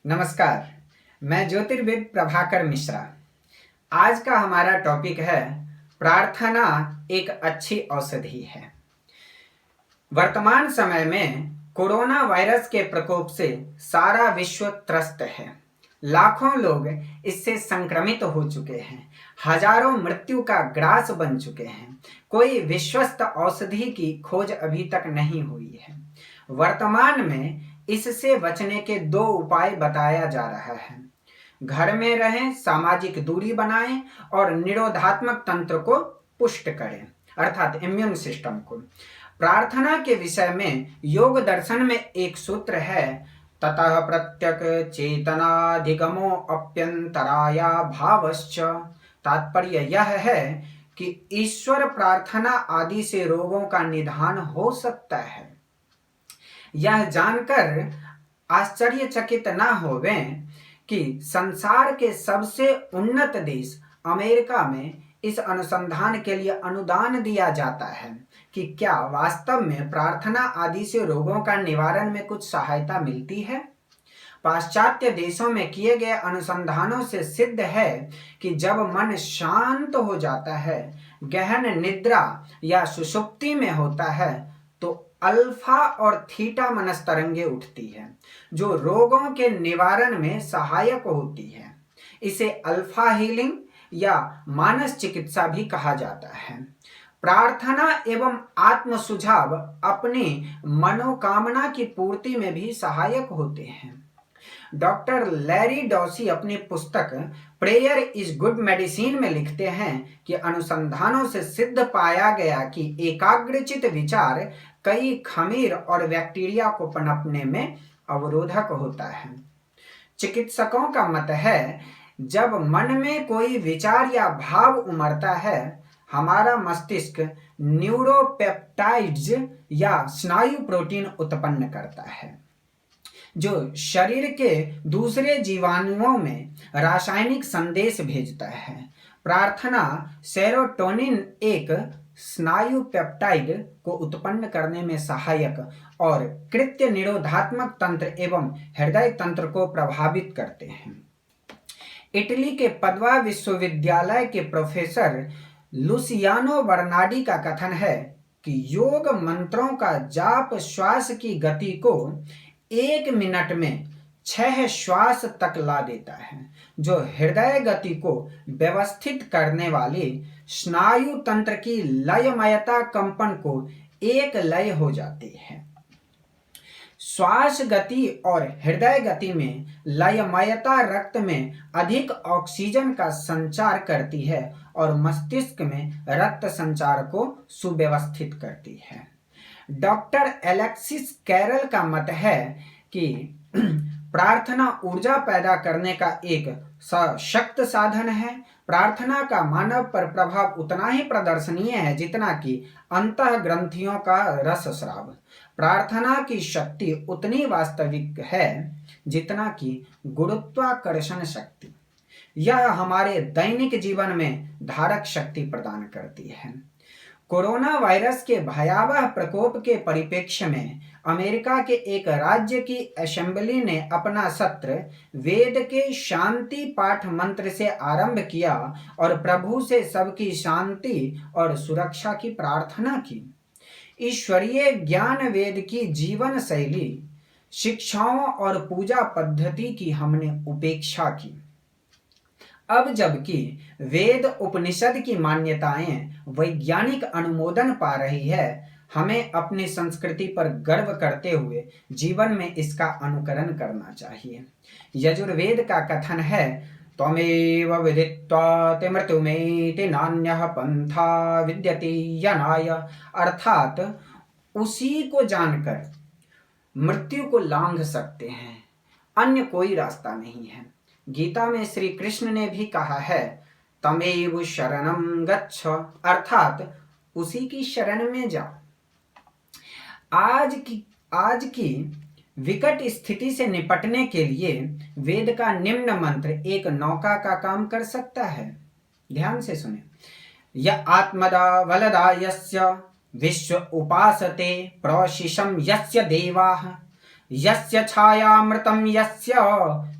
नमस्कार, मैं ज्योतिर्विद प्रभाकर मिश्रा। आज का हमारा टॉपिक है प्रार्थना एक अच्छी औषधि है। वर्तमान समय में कोरोना वायरस के प्रकोप से सारा विश्व त्रस्त है। लाखों लोग इससे संक्रमित हो चुके हैं। हजारों मृत्यु का ग्रास बन चुके हैं। कोई विश्वस्त औषधि की खोज अभी तक नहीं हुई है। वर्तमान में इससे बचने के 2 उपाय बताया जा रहा है। घर में रहें, सामाजिक दूरी बनाएं और निरोधात्मक तंत्र को पुष्ट करें, अर्थात इम्यून सिस्टम को। प्रार्थना के विषय में योग दर्शन में एक सूत्र है, ततः प्रत्यक चेतनाधिगमो अप्यंतराया भावश्च। तात्पर्य यह है कि ईश्वर प्रार्थना आदि से रोगों का निदान हो सकता है। यह जानकर आश्चर्यचकित न होवें कि संसार के सबसे उन्नत देश अमेरिका में इस अनुसंधान के लिए अनुदान दिया जाता है कि क्या वास्तव में प्रार्थना आदि से रोगों का निवारण में कुछ सहायता मिलती है। पाश्चात्य देशों में किए गए अनुसंधानों से सिद्ध है कि जब मन शांत हो जाता है, गहन निद्रा या सुषुप्ति में होता है, तो अल्फा और थीटा मनस्तरंगे उठती है जो रोगों के निवारण में सहायक होती है। इसे अल्फा हीलिंग या मानस चिकित्सा भी कहा जाता है। प्रार्थना एवं आत्म सुझाव अपनी मनोकामना की पूर्ति में भी सहायक होते हैं। डॉक्टर लैरी डॉसी अपनी पुस्तक प्रेयर इज गुड मेडिसिन में लिखते हैं कि अनुसंधानों से सिद्ध पाया गया कि एकाग्रचित विचार कई खमीर और बैक्टीरिया को पनपने में अवरोधक होता है। चिकित्सकों का मत है, जब मन में कोई विचार या भाव उमड़ता है, हमारा मस्तिष्क न्यूरोपेप्टाइड्स या स्नायु प्रोटीन उत्पन्न करता है जो शरीर के दूसरे जीवाणुओं में रासायनिक संदेश भेजता है। प्रार्थना सेरोटोनिन एक स्नायु पेप्टाइड को उत्पन्न करने में सहायक और कृत्य निरोधात्मक तंत्र एवं हृदय तंत्र को प्रभावित करते हैं। इटली के पद्वा विश्वविद्यालय के प्रोफेसर लुसियानो बर्नार्डी का कथन है कि योग मंत्रों का जाप श्वास की गति को 1 मिनट में 6 श्वास तक ला देता है, जो हृदय गति को व्यवस्थित करने वाली स्नायु तंत्र की लयमयता कंपन को एक लय हो जाती है। श्वास गति और हृदय गति में लयमयता रक्त में अधिक ऑक्सीजन का संचार करती है और मस्तिष्क में रक्त संचार को सुव्यवस्थित करती है। डॉक्टर एलेक्सिस कैरल का मत है कि प्रार्थना ऊर्जा पैदा करने का एक सशक्त साधन है। प्रार्थना का मानव पर प्रभाव उतना ही प्रदर्शनीय है जितना कि अंतः ग्रंथियों का रसस्राव। प्रार्थना की शक्ति उतनी वास्तविक है जितना कि गुरुत्वाकर्षण शक्ति। यह हमारे दैनिक जीवन में धारक शक्ति प्रदान करती है। कोरोना वायरस के भयावह प्रकोप के परिप्रेक्ष्य में अमेरिका के एक राज्य की असेंबली ने अपना सत्र वेद के शांति पाठ मंत्र से आरंभ किया और प्रभु से सबकी शांति और सुरक्षा की प्रार्थना की। ईश्वरीय ज्ञान वेद की जीवन शैली, शिक्षाओं और पूजा पद्धति की हमने उपेक्षा की। अब जबकि वेद उपनिषद की मान्यताएं वैज्ञानिक अनुमोदन पा रही है, हमें अपनी संस्कृति पर गर्व करते हुए जीवन में इसका अनुकरण करना चाहिए। यजुर्वेद का कथन है, त्वमेव विदित्वा ते मृत्युमेति नान्यः पंथा विद्यते यनाय, अर्थात उसी को जानकर मृत्यु को लांघ सकते हैं, अन्य कोई रास्ता नहीं है। गीता में श्री कृष्ण ने भी कहा है, तमेव शरणं गच्छ, अर्थात उसी की शरण में जाओ। आज की विकट स्थिति से निपटने के लिए वेद का निम्न मंत्र एक नौका का काम कर सकता है। ध्यान से सुने, य आत्मदा वलदा यस्य विश्व उपासते प्रशिशम यस्य देवाः यस्य छायामृतं यस्य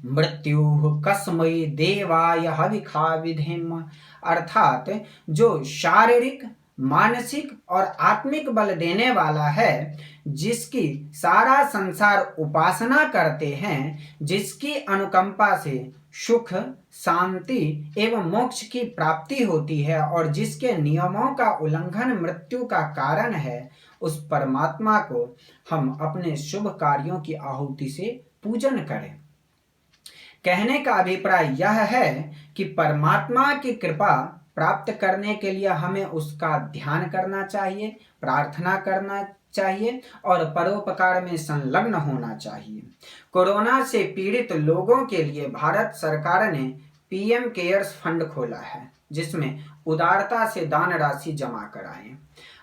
मृत्युः कस्मै देवाय हविखा विधेम। अर्थात जो शारीरिक, मानसिक और आत्मिक बल देने वाला है, जिसकी सारा संसार उपासना करते हैं, जिसकी अनुकंपा से सुख, शांति एवं मोक्ष की प्राप्ति होती है और जिसके नियमों का उल्लंघन मृत्यु का कारण है, उस परमात्मा को हम अपने शुभ कार्यों की आहुति से पूजन करें। कहने का अभिप्राय यह है कि परमात्मा की कृपा प्राप्त करने के लिए हमें उसका ध्यान करना चाहिए, प्रार्थना करना चाहिए और परोपकार में संलग्न होना चाहिए। कोरोना से पीड़ित लोगों के लिए भारत सरकार ने पीएम केयर्स फंड खोला है, जिसमें उदारता से दान राशि जमा कराएं।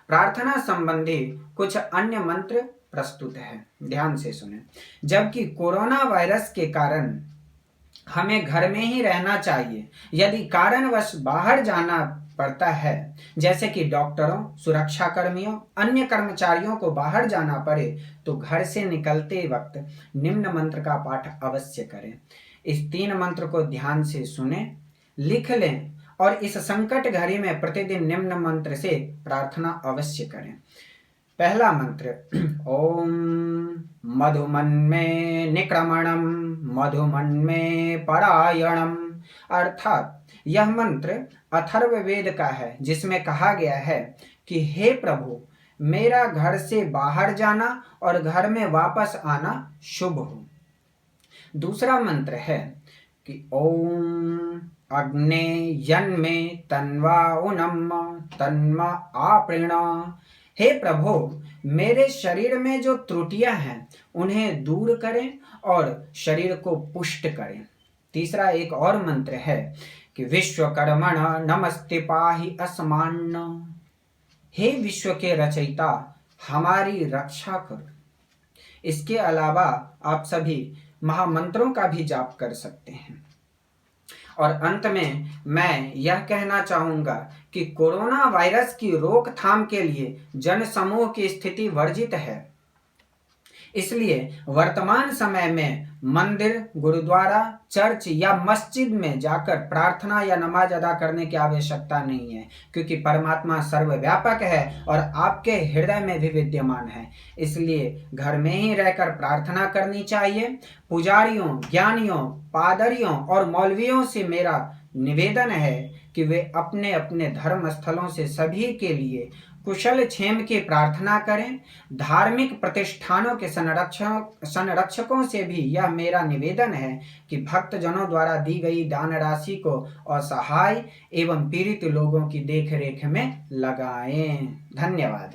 प्रार्थना संबंधी कुछ अन्य मंत्र प्रस्तुत है, ध्यान से सुने। जबकि कोरोना वायरस के कारण हमें घर में ही रहना चाहिए, यदि कारणवश बाहर जाना पड़ता है, जैसे कि डॉक्टरों, सुरक्षा कर्मियों, अन्य कर्मचारियों को बाहर जाना पड़े, तो घर से निकलते वक्त निम्न मंत्र का पाठ अवश्य करें। इस 3 मंत्र को ध्यान से सुने, लिख लें और इस संकट घड़ी में प्रतिदिन निम्न मंत्र से प्रार्थना अवश्य करें। पहला मंत्र, ओम मधुमन्मे निक्रमणम मधुमन्मे परायणम। अर्थात यह मंत्र अथर्ववेद का है, जिसमें कहा गया है कि हे प्रभु, मेरा घर से बाहर जाना और घर में वापस आना शुभ हो। दूसरा मंत्र है कि ओम अग्ने यन्मे तन्वा उनम तन्मा आपृण। हे प्रभु, मेरे शरीर में जो त्रुटियां हैं उन्हें दूर करें और शरीर को पुष्ट करें। तीसरा एक और मंत्र है कि विश्वकर्मण नमस्ते पाहि अस्मान्न। हे विश्व के रचयिता, हमारी रक्षा करो। इसके अलावा आप सभी महामंत्रों का भी जाप कर सकते हैं। और अंत में मैं यह कहना चाहूँगा कि कोरोना वायरस की रोकथाम के लिए जन समूह की स्थिति वर्जित है, इसलिए वर्तमान समय में मंदिर, गुरुद्वारा, चर्च या मस्जिद में जाकर प्रार्थना या नमाज अदा करने की आवश्यकता नहीं है, क्योंकि परमात्मा सर्वव्यापक है और आपके हृदय में भी विद्यमान है। इसलिए घर में ही रहकर प्रार्थना करनी चाहिए। पुजारियों, ज्ञानियों, पादरियों और मौलवियों से मेरा निवेदन है कि वे अपने अपने धर्म स्थलों से सभी के लिए कुशल क्षेम की प्रार्थना करें। धार्मिक प्रतिष्ठानों के संरक्षकों से भी यह मेरा निवेदन है कि भक्तजनों द्वारा दी गई दान राशि को असहाय एवं पीड़ित लोगों की देखरेख में लगाएं। धन्यवाद।